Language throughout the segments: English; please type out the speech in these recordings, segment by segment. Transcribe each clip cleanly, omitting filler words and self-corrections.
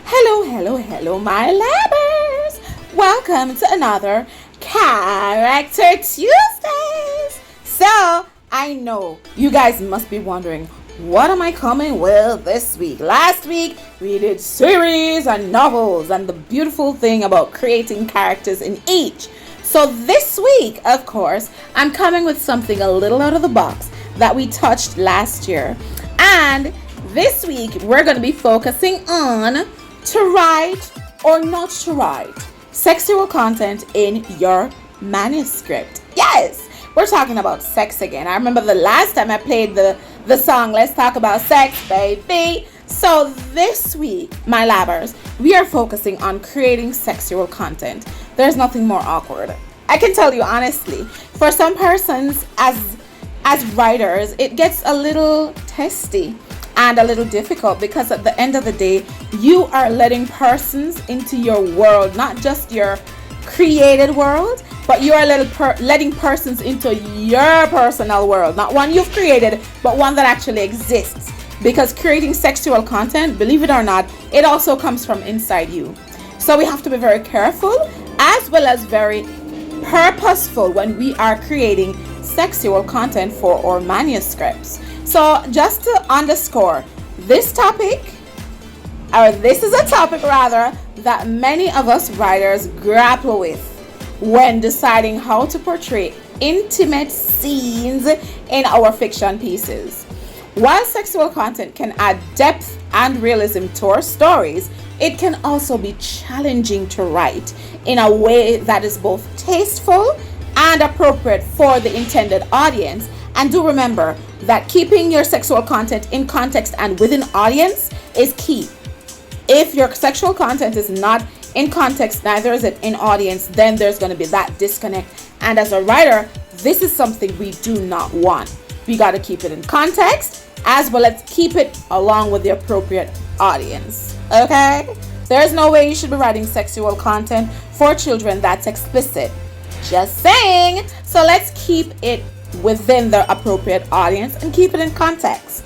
Hello, my lovers! Welcome to another Character Tuesdays! So, I know you guys must be wondering, what am I coming with this week? Last week, we did series and novels and the beautiful thing about creating characters in each. So, this week, of course, I'm coming with something a little out of the box that we touched last year. And this week, we're going to be focusing on to write or not to write sexual content in your manuscript. Yes, we're talking about sex again. I remember the last time I played the song Let's Talk About Sex, Baby. So this week, my lovers, we are focusing on creating sexual content. There's nothing more awkward. I can tell you honestly, for some persons as writers, it gets a little testy and a little difficult because at the end of the day, you are letting persons into your world, not just your created world, but you are letting persons into your personal world, not one you've created, but one that actually exists. Because creating sexual content, believe it or not, it also comes from inside you. So we have to be very careful as well as very purposeful when we are creating sexual content for our manuscripts. So just to underscore, this is a topic rather that many of us writers grapple with when deciding how to portray intimate scenes in our fiction pieces. While sexual content can add depth and realism to our stories, it can also be challenging to write in a way that is both tasteful and appropriate for the intended audience. And do remember that keeping your sexual content in context and within audience is key. If your sexual content is not in context, neither is it in audience, then there's going to be that disconnect. And as a writer, this is something we do not want. We got to keep it in context as well as keep it along with the appropriate audience. Okay? There's no way you should be writing sexual content for children that's explicit. Just saying. So let's keep it within the appropriate audience and keep it in context.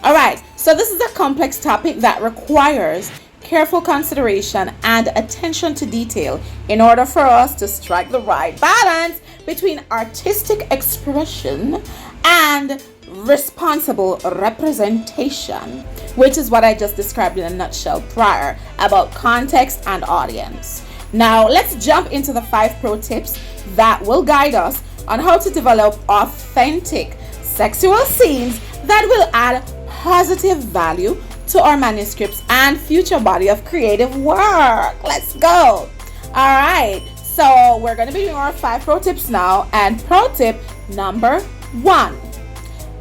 All right, so this is a complex topic that requires careful consideration and attention to detail in order for us to strike the right balance between artistic expression and responsible representation, which is what I just described in a nutshell prior about context and audience. Now let's jump into the 5 pro tips that will guide us on how to develop authentic sexual scenes that will add positive value to our manuscripts and future body of creative work. Let's go. All right, so we're going to be doing our 5 pro tips now. And pro tip number 1,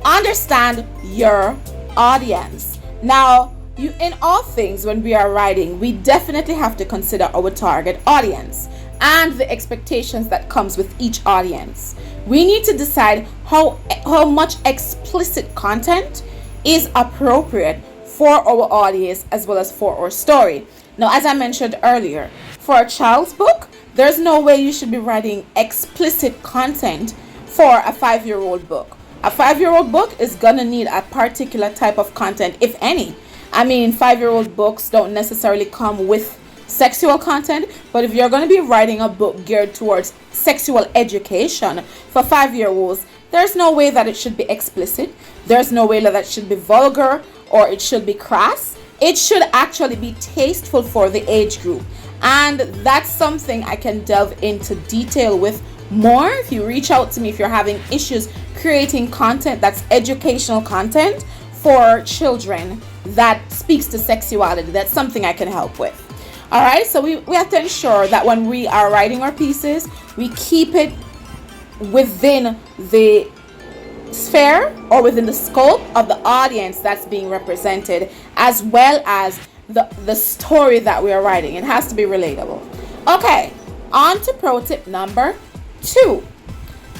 understand your audience. Now, in all things, when we are writing, we definitely have to consider our target audience and the expectations that comes with each audience. We need to decide how much explicit content is appropriate for our audience as well as for our story. Now, as I mentioned earlier, for a child's book, there's no way you should be writing explicit content for a 5-year-old book. A 5-year-old book is gonna need a particular type of content, if any. I mean, 5-year-old books don't necessarily come with sexual content, but if you're going to be writing a book geared towards sexual education for 5-year-olds, there's no way that it should be explicit. There's no way that it should be vulgar or it should be crass. It should actually be tasteful for the age group. And that's something I can delve into detail with more if you reach out to me if you're having issues creating content that's educational content for children that speaks to sexuality. That's something I can help with. All right, so we have to ensure that when we are writing our pieces, we keep it within the sphere or within the scope of the audience that's being represented, as well as the story that we are writing. It has to be relatable. Okay, on to pro tip number 2.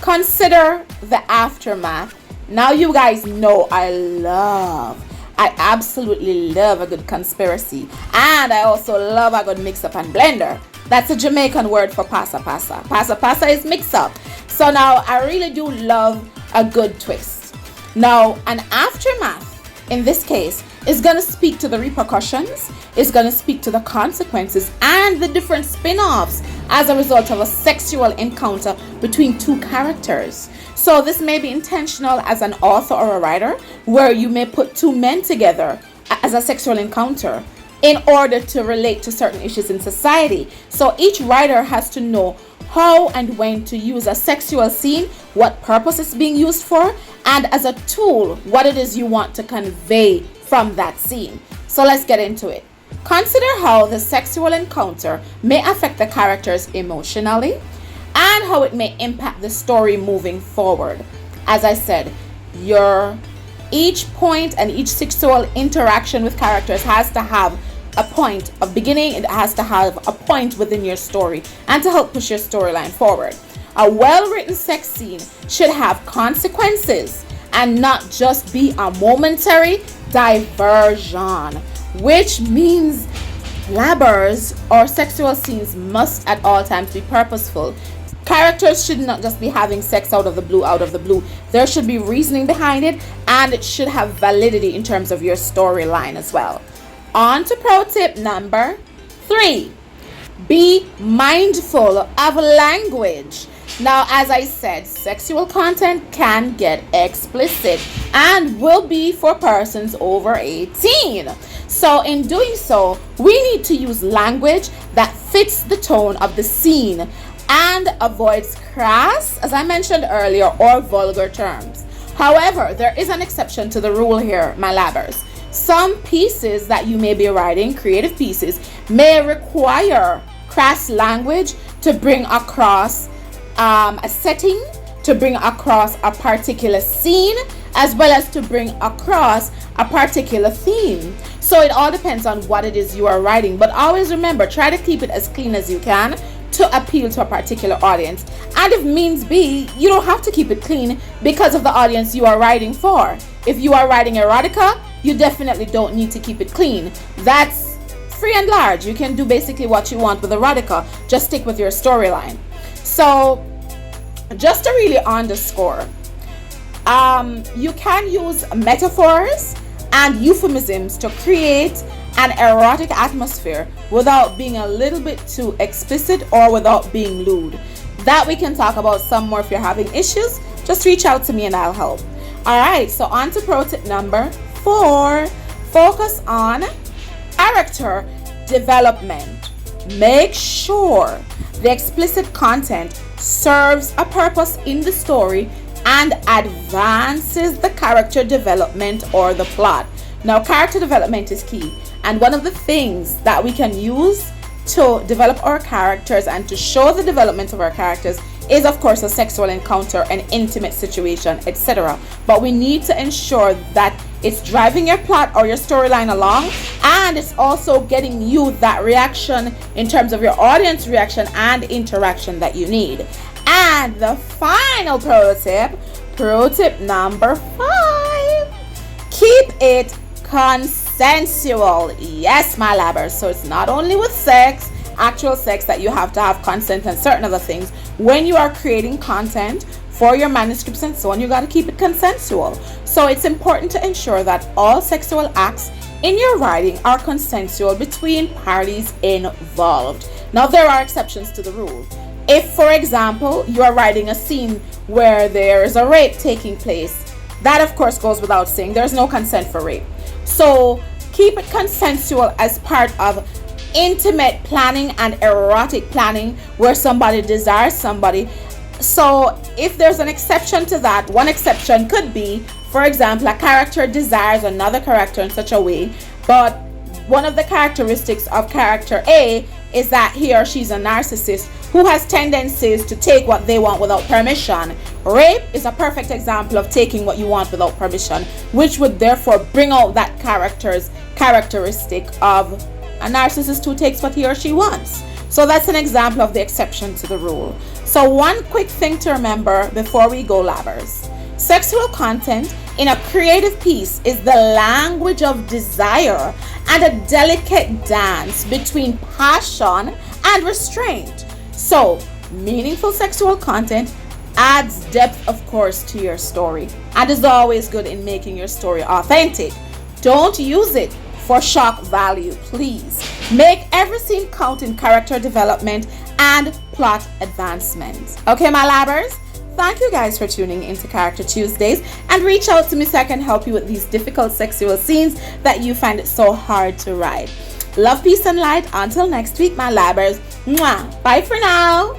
Consider the aftermath. Now you guys know I absolutely love a good conspiracy, and I also love a good mix up and blender. That's a Jamaican word for pasa pasa. Pasa pasa is mix up. So now I really do love a good twist. Now, an aftermath in this case It's going to speak to the repercussions, it's going to speak to the consequences and the different spin-offs as a result of a sexual encounter between two characters. So this may be intentional as an author or a writer, where you may put two men together as a sexual encounter in order to relate to certain issues in society. So each writer has to know how and when to use a sexual scene, what purpose it's being used for, and as a tool, what it is you want to convey from that scene. So let's get into it. Consider how the sexual encounter may affect the characters emotionally and how it may impact the story moving forward. As I said, each point and each sexual interaction with characters has to have a point of beginning, it has to have a point within your story and to help push your storyline forward. A well-written sex scene should have consequences and not just be a momentary diversion, which means blabbers or sexual scenes must at all times be purposeful. Characters should not just be having sex out of the blue. There should be reasoning behind it, and it should have validity in terms of your storyline as well. On to pro tip number 3. Be mindful of language. Now, as I said, sexual content can get explicit and will be for persons over 18. So in doing so, we need to use language that fits the tone of the scene and avoids crass, as I mentioned earlier, or vulgar terms. However, there is an exception to the rule here, my labbers. Some pieces that you may be writing, creative pieces, may require crass language to bring across a setting, to bring across a particular scene, as well as to bring across a particular theme. So it all depends on what it is you are writing. But always remember, try to keep it as clean as you can to appeal to a particular audience. And if means be, you don't have to keep it clean because of the audience you are writing for. If you are writing erotica, you definitely don't need to keep it clean. That's free and large. You can do basically what you want with erotica. Just stick with your storyline. So just to really underscore, you can use metaphors and euphemisms to create an erotic atmosphere without being a little bit too explicit or without being lewd. That we can talk about some more. If you're having issues, just reach out to me and I'll help. Alright, so on to pro tip number 4. Focus on character development. Make sure the explicit content serves a purpose in the story and advances the character development or the plot. Now, character development is key, and one of the things that we can use to develop our characters and to show the development of our characters is, of course, a sexual encounter, an intimate situation, etc. But we need to ensure that it's driving your plot or your storyline along, and it's also getting you that reaction in terms of your audience reaction and interaction that you need. And the final pro tip number 5, keep it consensual. Yes, my labbers. So it's not only with sex, actual sex, that you have to have consent and certain other things. When you are creating content for your manuscripts and so on, you got to keep it consensual. So it's important to ensure that all sexual acts in your writing are consensual between parties involved. Now, there are exceptions to the rule. If, for example, you are writing a scene where there is a rape taking place, that of course goes without saying. There's no consent for rape. So keep it consensual as part of intimate planning and erotic planning where somebody desires somebody. So if there's an exception to that, one exception could be, for example, a character desires another character in such a way, but one of the characteristics of character A is that he or she's a narcissist who has tendencies to take what they want without permission. Rape is a perfect example of taking what you want without permission, which would therefore bring out that character's characteristic of a narcissist who takes what he or she wants. So that's an example of the exception to the rule. So one quick thing to remember before we go, labbers. Sexual content in a creative piece is the language of desire and a delicate dance between passion and restraint. So, meaningful sexual content adds depth, of course, to your story and is always good in making your story authentic. Don't use it for shock value, please. Make every scene count in character development and plot advancement. Okay, my labbers? Thank you guys for tuning into Character Tuesdays, and reach out to me so I can help you with these difficult sexual scenes that you find it so hard to write. Love, peace, and light. Until next week, my labbers. Mwah. Bye for now.